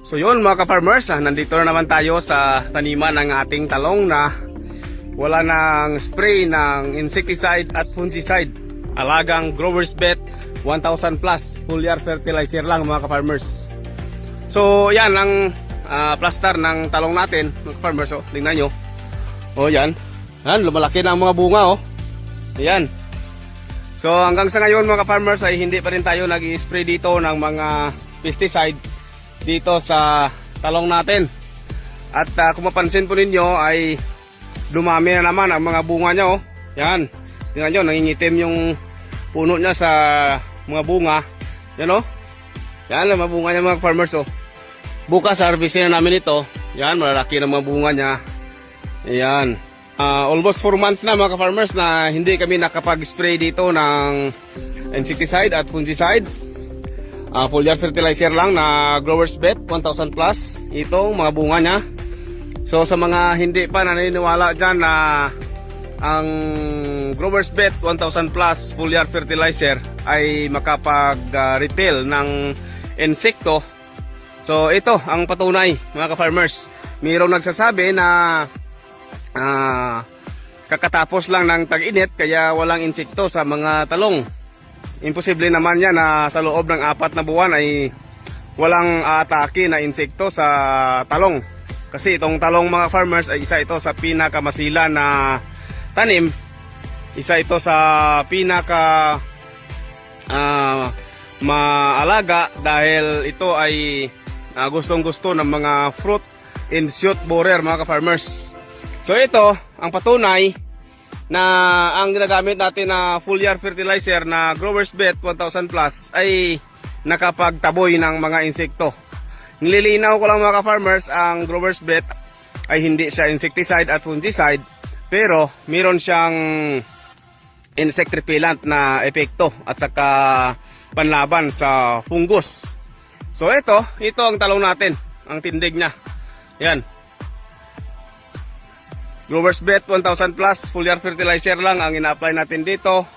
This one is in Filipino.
So yun mga ka-farmers, nandito na naman tayo sa taniman ng ating talong na wala nang spray ng insecticide at fungicide. Alagang Growers Bet 1000 plus foliar fertilizer lang mga ka-farmers. So yan ang plaster ng talong natin mga ka-farmers. Oh, tingnan nyo. Oh yan. Yan, lumalaki na ang mga bunga oh. Ayan. So hanggang sa ngayon mga ka-farmers ay hindi pa rin tayo nag-i-spray dito ng mga pesticide dito sa talong natin. At kung mapansin po ninyo ay dumami na naman ang mga bunga niya oh. Yan. Tingnan nyo, nangingitim yung puno niya sa mga bunga. Yan oh. Yan ang mga bunga niya mga farmers oh. Bukas harvestin na namin ito. Yan, malalaki na mga bunga niya. Yan. Almost 4 months na mga farmers na hindi kami nakapag-spray dito ng insecticide at fungicide. Foliar fertilizer lang na Growers Bet 1000 plus itong mga bunga niya. So sa mga hindi pa naniniwala dyan na ang Growers Bet 1000 plus foliar fertilizer ay makapag-retail ng insekto, so ito ang patunay mga ka-farmers. Mayroong nagsasabi na kakatapos lang ng tag-init kaya walang insekto sa mga talong. Imposible naman yan na sa loob ng 4 na buwan ay walang atake na insekto sa talong. Kasi itong talong mga farmers ay isa ito sa pinakamasila na tanim. Isa ito sa pinaka maalaga dahil ito ay gustong gusto ng mga fruit and shoot borer mga farmers. So ito ang patunay na ang ginagamit natin na foliar fertilizer na Growers Bet 1000 plus ay nakapagtaboy ng mga insekto. Nililinaw ko lang mga ka-farmers, ang Growers Bet ay hindi siya insecticide at fungicide, pero meron siyang insect repellent na epekto at saka panlaban sa fungus. So ito ang talong natin, ang tindig niya. Yan. Growers Bet 1000 plus foliar fertilizer lang ang ina-apply natin dito.